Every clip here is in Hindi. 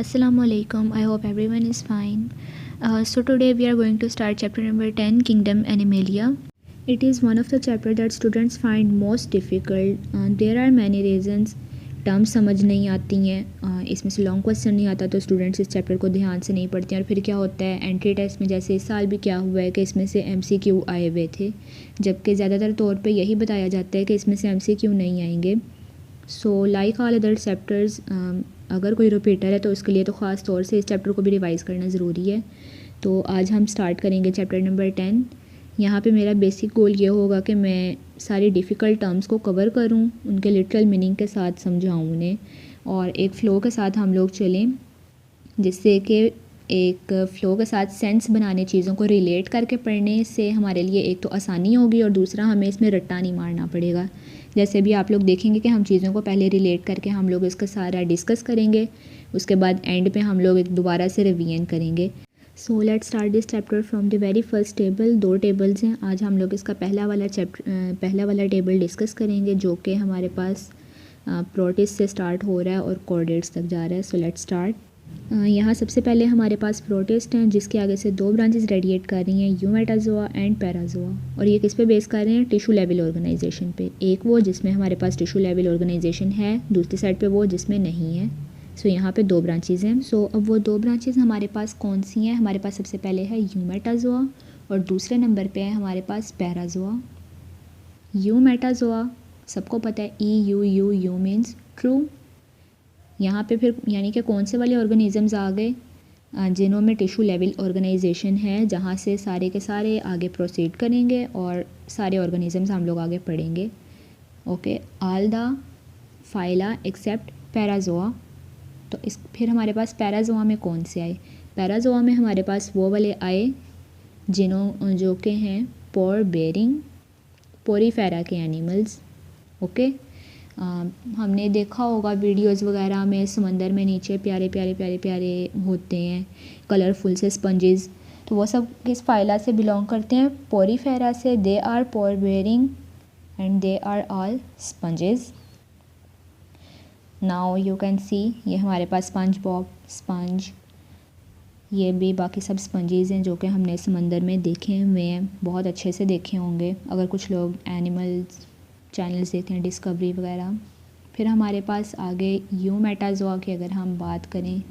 Assalamu alaikum. I hope everyone is fine. So today we are going to start chapter number 10, Kingdom Animalia. It is one of the chapter that students find most difficult. There are many reasons. Terms समझ नहीं आती हैं, इसमें से लॉन्ग क्वेश्चन नहीं आता तो स्टूडेंट्स इस चैप्टर को ध्यान से नहीं पढ़ते हैं और फिर क्या होता है एंट्री टेस्ट में जैसे इस साल भी क्या हुआ है कि इसमें से MCQ आए हुए थे, जबकि ज़्यादातर तौर पे यही बताया जाता है कि इसमें से MCQ नहीं आएंगे। So like all other chapters, अगर कोई रिपीटर है तो उसके लिए तो ख़ास तौर से इस चैप्टर को भी रिवाइज़ करना ज़रूरी है। तो आज हम स्टार्ट करेंगे चैप्टर नंबर 10। यहाँ पे मेरा बेसिक गोल ये होगा कि मैं सारी डिफ़िकल्ट टर्म्स को कवर करूँ, उनके लिटरल मीनिंग के साथ समझाऊँ उन्हें और एक फ़्लो के साथ हम लोग चलें, जिससे कि एक फ़्लो के साथ सेंस बनाने, चीज़ों को रिलेट करके पढ़ने से हमारे लिए एक तो आसानी होगी और दूसरा हमें इसमें रट्टा नहीं मारना पड़ेगा। जैसे भी आप लोग देखेंगे कि हम चीज़ों को पहले रिलेट करके हम लोग इसका सारा डिस्कस करेंगे, उसके बाद एंड पे हम लोग एक दोबारा से रिवीजन करेंगे। So let's start this chapter from the very first table. 2 tables हैं, आज हम लोग इसका पहला वाला टेबल डिस्कस करेंगे जो कि हमारे पास प्रोटिस्ट से स्टार्ट हो रहा है और कॉर्डेट्स तक जा रहा है। So let's start. यहाँ सबसे पहले हमारे पास प्रोटिस्ट हैं जिसके आगे से 2 ब्रांचेस रेडिएट कर रही हैं, यूमेटाजोआ एंड पैराजोआ, और ये किस पे बेस कर रहे हैं? टिश्यू लेवल ऑर्गेनाइजेशन पे। एक वो जिसमें हमारे पास टिश्यू लेवल ऑर्गेनाइजेशन है, दूसरी साइड पे वो जिसमें नहीं है। सो यहाँ पे 2 ब्रांचेस हैं। सो अब वो 2 ब्रांचेस हमारे पास कौन सी हैं? हमारे पास सबसे पहले है यूमेटाजोआ और दूसरे नंबर पे है हमारे पास पैराजोआ। यूमेटाजोआ सबको पता है, यू मीन्स ट्रू। यहाँ पे फिर यानी कि कौन से वाले ऑर्गेनिज़म्स आ गए? जिनों में टिश्यू लेवल ऑर्गेनाइजेशन है, जहाँ से सारे के सारे आगे प्रोसीड करेंगे और सारे ऑर्गेनिज़म्स हम लोग आगे पढ़ेंगे। Okay, all the phyla except Parazoa. तो इस फिर हमारे पास पैराजोआ में कौन से आए? पैराजोआ में हमारे पास वो वाले आए जो कि हैं पोर बेरिंग पोरीफेरा के एनिमल्स। ओके, हमने देखा होगा वीडियोस वगैरह में, समंदर में नीचे प्यारे प्यारे प्यारे प्यारे होते हैं कलरफुल से स्पंजेस, तो वो सब किस फाइला से बिलोंग करते हैं? पोरीफेरा से। They are pore bearing and they are all sponges. Now you can see, ये हमारे पास स्पंज बॉब स्पंज, ये भी बाकी सब स्पंजेस हैं जो कि हमने समंदर में देखे हुए हैं, बहुत अच्छे से देखे होंगे अगर कुछ लोग एनिमल्स चैनल्स देखते हैं, डिस्कवरी वगैरह। फिर हमारे पास आगे यूमेटाजोआ की अगर हम बात करें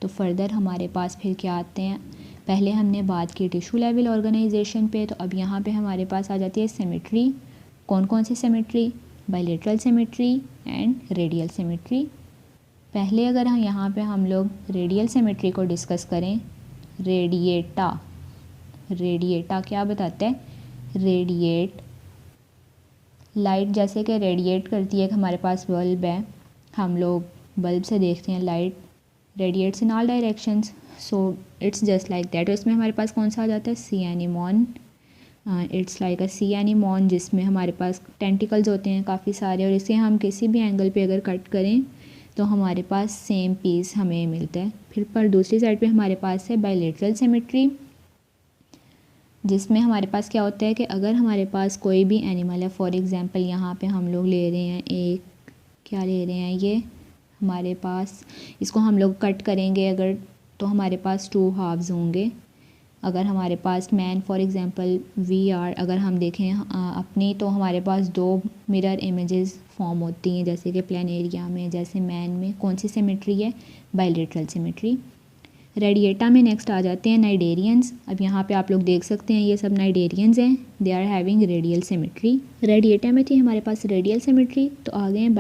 तो फर्दर हमारे पास फिर क्या आते हैं? पहले हमने बात की टिश्यू लेवल ऑर्गेनाइजेशन पे, तो अब यहाँ पे हमारे पास आ जाती है सिमेट्री। कौन कौन सी symmetry? Bilateral symmetry and radial symmetry. पहले अगर यहाँ पे हम लोग रेडियल सिमेट्री को डिस्कस करें, रेडिएटा क्या बताता है? रेडिएट, लाइट जैसे कि रेडिएट करती है कि हमारे पास बल्ब है, हम लोग बल्ब से देखते हैं, light radiates in all directions, so it's just like that. इसमें हमारे पास कौन सा आ जाता है? सी एनीमॉन। इट्स लाइक अ सी एनीमॉन, जिसमें हमारे पास टेंटिकल्स होते हैं काफ़ी सारे, और इसे हम किसी भी एंगल पे अगर कट करें तो हमारे पास सेम पीस हमें मिलता है। फिर पर दूसरी साइड पे हमारे पास है बायलेटरल सिमेट्री, जिसमें हमारे पास क्या होता है कि अगर हमारे पास कोई भी एनिमल है, फॉर एग्ज़ाम्पल यहाँ पे हम लोग ले रहे हैं एक, क्या ले रहे हैं, ये हमारे पास, इसको हम लोग कट करेंगे अगर, तो हमारे पास 2 हाफ्स होंगे। अगर हमारे पास मैन फॉर एग्ज़ाम्पल VR अगर हम देखें अपनी, तो हमारे पास 2 मिरर इमेजेस फॉर्म होती हैं, जैसे कि प्लेन एरिया में, जैसे मैन में। कौन सी सिमेट्री है? Bilateral symmetry. रेडिएटा में नेक्स्ट आ जाते हैं नाइडेरियंस। अब यहाँ पे आप लोग देख सकते हैं ये सब नाइडेरियंस हैं, they are having radial symmetry. Radiata में थी हमारे पास रेडियल सिमेट्री, तो आ गए हैं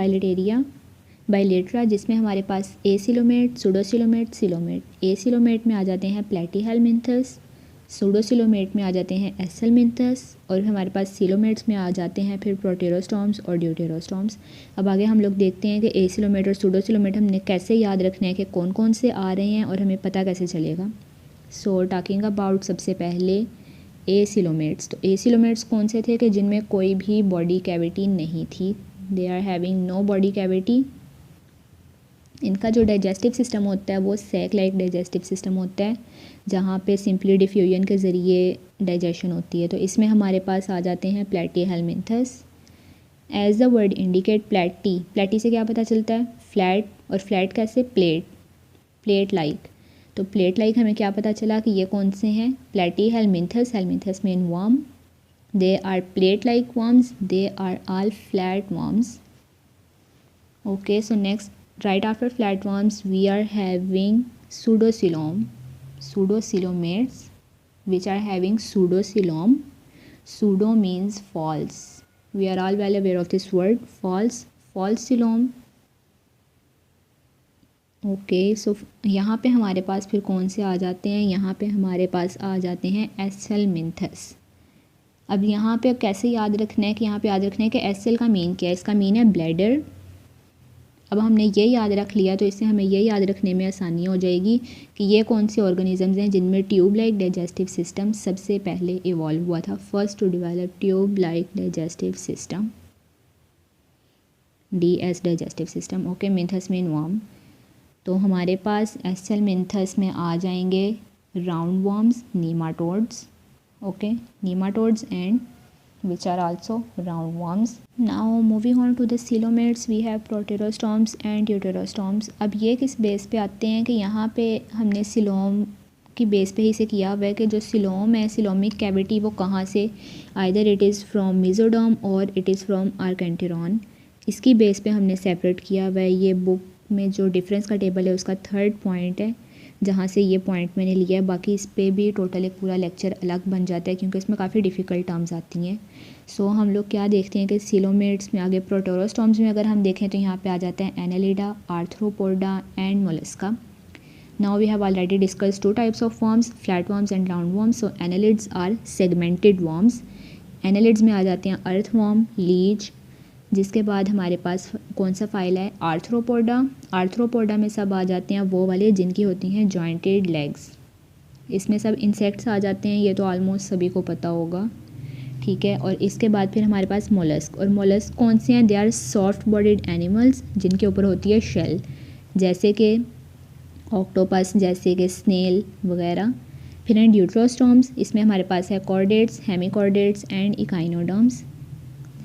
बायलेटरा, जिसमें हमारे पास एसिलोमेट, सूडोसिलोमेट, सिलोमेट। एसिलोमेट में आ जाते हैं प्लेटीहेलमिन्थस, सूडोसिलोमेट में आ जाते हैं एसेलमिन्थस, और हमारे पास सिलोमेट्स में आ जाते हैं फिर प्रोटेरोस्टॉम्स और ड्यूटेरोस्टॉम्स। अब आगे हम लोग देखते हैं कि एसिलोमेट और सूडोसिलोमेट हमने कैसे याद रखना है कि कौन कौन से आ रहे हैं और हमें पता कैसे चलेगा। सो टॉकिंग अबाउट सबसे पहले एसिलोमेट्स, तो एसिलोमेट्स कौन से थे कि जिनमें कोई भी बॉडी कैविटी नहीं थी, they are having no body cavity. इनका जो डाइजेस्टिव सिस्टम होता है वो सैक लाइक डाइजेस्टिव सिस्टम होता है, जहाँ पे सिंपली डिफ्यूजन के ज़रिए डाइजेशन होती है। तो इसमें हमारे पास आ जाते हैं प्लेटीहेलमिन्थस। एज द वर्ड इंडिकेट, प्लेटी से क्या पता चलता है? फ्लैट, और फ्लैट कैसे? Plate like. तो प्लेट लाइक हमें क्या पता चला कि ये कौन से हैं, platyhelminthes, helminthes mean worm, they are plate like worms, they are all flat worms. Okay, so next, right after flatworms, we are having pseudocoelomates, which are having pseudocoelom. Pseudo means false. We are all well aware of this word, false, false coelom. Okay so यहाँ पे हमारे पास फिर कौन से आ जाते हैं, यहाँ पे हमारे पास आ जाते हैं एसेलमिंथस। अब यहाँ पे कैसे याद रखना है कि यहाँ पे याद रखना है कि एसेल का मीन क्या है, इसका मीन है ब्लैडर। अब हमने ये याद रख लिया तो इससे हमें ये याद रखने में आसानी हो जाएगी कि ये कौन से ऑर्गेनिजम्स हैं जिनमें ट्यूब लाइक डाइजेस्टिव सिस्टम सबसे पहले इवॉल्व हुआ था, first to develop tube like digestive system, DS digestive system. Okay, minthes mean worm. तो हमारे पास एसेलमिंथस में आ जाएंगे round worms, nematodes. Okay, nematodes and which are also roundworms. Now moving on to the coelomates, we have proterostomes and deuterostomes. अब ये किस बेस पे आते हैं कि यहाँ पे हमने सिलोम की बेस पे ही से किया हुआ है कि जो सिलोम है, सिलोमिक कैविटी, वो कहाँ से, either it is from mesoderm और इट इज़ फ्रॉम आर्केंटेरॉन। इसकी बेस पे हमने सेपरेट किया हुआ है। ये बुक में जो डिफरेंस का टेबल है उसका 3rd पॉइंट है जहाँ से ये पॉइंट मैंने लिया है। बाकी इस पे भी टोटल एक पूरा लेक्चर अलग बन जाता है क्योंकि इसमें काफ़ी डिफ़िकल्ट टर्म्स आती हैं। सो हम लोग क्या देखते हैं कि सीलोमेट्स में आगे प्रोटोरोस्टॉम्स में अगर हम देखें तो यहाँ पे आ जाता है Annelida, Arthropoda and Mollusca. Now we have already discuss 2 types of worms, flat worms and round worms. So annelids are segmented worms. Annelids में आ जाते हैं अर्थवर्म, लीच, जिसके बाद हमारे पास कौन सा फाइल है, आर्थ्रोपोडा। आर्थ्रोपोडा में सब आ जाते हैं वो वाले जिनकी होती हैं जॉइंटेड लेग्स। इसमें सब इंसेक्ट्स आ जाते हैं, ये तो ऑलमोस्ट सभी को पता होगा, ठीक है। और इसके बाद फिर हमारे पास मोलस्क। और मोलस्क कौन से हैं, they are soft bodied animals जिनके ऊपर होती है शेल, जैसे कि ऑक्टोपस, जैसे कि स्नेल वगैरह। फिर हैं ड्यूट्रोस्टॉम्स, इसमें हमारे पास है कॉर्डेट्स, हेमिकॉर्डेट्स एंड इकाइनोडर्म्स।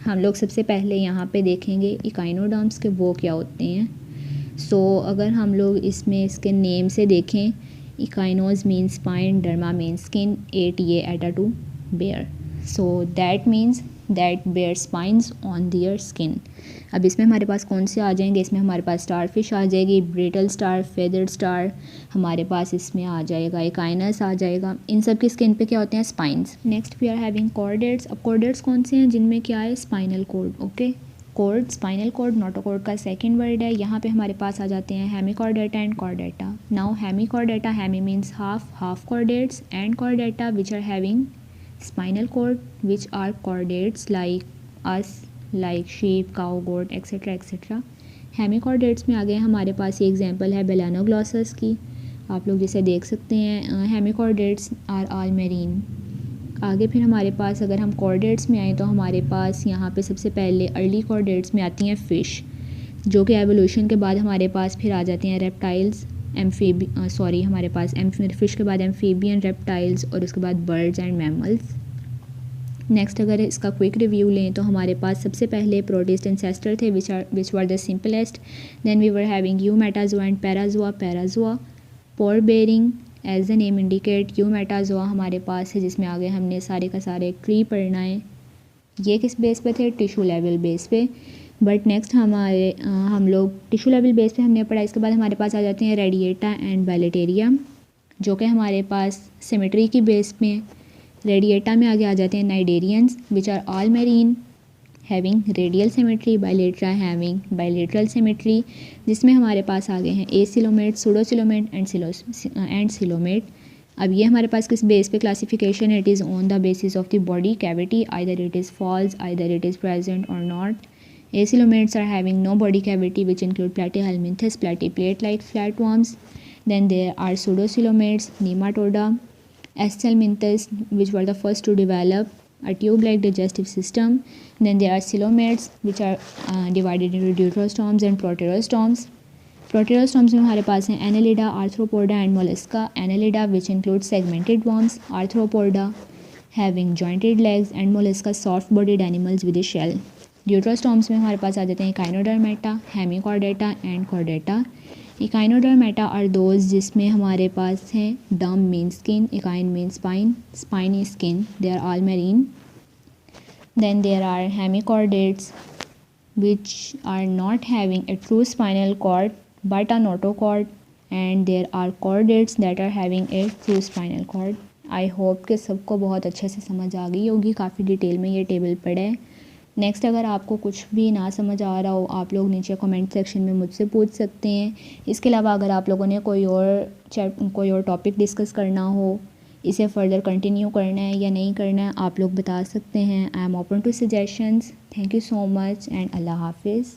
हम लोग सबसे पहले यहाँ पे देखेंगे इकाइनोडर्म्स के वो क्या होते हैं। सो अगर हम लोग इसमें इसके नेम से देखें, echinos mean spine, derma mean skin, ATA ata to bear. So that means that bear spines on their skin. अब इसमें हमारे पास कौन से आ जाएंगे, इसमें हमारे पास स्टार फिश आ जाएगी, ब्रिटल स्टार, फेदर्ड स्टार, हमारे पास इसमें आ जाएगा इकाइनस आ जाएगा। इन सब की स्किन पे क्या होते हैं, spines. Next we are having chordates. अब कॉर्डेट्स कौन से हैं, जिनमें क्या है, spinal cord. Okay, cord, spinal cord notochord का सेकंड वर्ड है। यहाँ पे हमारे पास आ जाते हैं Hemichordata and Chordata. Now Hemichordata, hemi means half chordates, and Chordata which are having spinal cord, which are chordates like us, like sheep, cow, goat, etc etc. Hemichordates में आ गए हमारे पास ये एग्जांपल है बेलानोग्लॉसस की, आप लोग जिसे देख सकते हैं। Hemichordates are all marine. आगे फिर हमारे पास अगर हम कॉर्डेट्स में आए तो हमारे पास यहाँ पे सबसे पहले अर्ली कॉर्डेट्स में आती हैं फ़िश, जो कि एवोल्यूशन के बाद हमारे पास फिर आ जाती हैं रेप्टाइल्स, हमारे पास फिश के बाद एम्फीबियन, रेप्टाइल्स और उसके बाद बर्ड्स एंड मैमल्स। नेक्स्ट अगर इसका क्विक रिव्यू लें तो हमारे पास सबसे पहले प्रोटिस्ट एंसेस्टर थे which were the simplest. Then we were having eumetazoa and parazoa. Pore bearing as the name indicate, eumetazoa हमारे पास है जिसमें आगे हमने सारे का सारे ट्री पढ़ना है। ये किस बेस पे थे, टिश्यू लेवल बेस पे। बट नेक्स्ट हम लोग टिश्यू लेवल बेस पे हमने पढ़ा। इसके बाद हमारे पास आ जाते हैं रेडिएटा एंड बैलेटेरिया, जो कि हमारे पास सिमेट्री की बेस में। रेडिएटा में आगे आ जाते हैं cnidarians which are all marine having radial symmetry, bilateria having bilateral symmetry, जिसमें हमारे पास आ गए हैं एसिलोमेट, सूडोसिलोमेट एंड सिलोमेट। अब ये हमारे पास किस बेस पे क्लासिफिकेशन है, it is on the basis of the body cavity, either it is false, either it is present और not. Acylomates are having no body cavity, which include Platyhelminthes, plate-like flatworms. Then there are pseudocoelomates, Nematoda, Acelminthus, which were the first to develop a tube-like digestive system. Then there are coelomates, which are divided into deuterostomes and proterostomes. Proterostomes में हमारे पास हैं Annelida, Arthropoda and Mollusca. Annelida, which includes segmented worms, Arthropoda having jointed legs, and Mollusca soft-bodied animals with a shell. ड्यूट्रोस्टॉम्स में हमारे पास आ जाते हैं echinodermata, hemichordata and chordata. Echinodermata are those जिसमें हमारे पास हैं derm mean skin, echino mean spine, spiny skin, they are all marine. Then there are hemichordates which are not having a true spinal cord but a notochord, and there are chordates that are having a true spinal cord. I hope कि सबको बहुत अच्छे से समझ आ गई होगी, काफ़ी डिटेल में ये टेबल पढ़ा है. नेक्स्ट अगर आपको कुछ भी ना समझ आ रहा हो आप लोग नीचे कमेंट सेक्शन में मुझसे पूछ सकते हैं. इसके अलावा अगर आप लोगों ने कोई और टॉपिक डिस्कस करना हो, इसे फर्दर कंटिन्यू करना है या नहीं करना है, आप लोग बता सकते हैं. I am open to suggestions. Thank you so much and अल्लाह हाफिज़.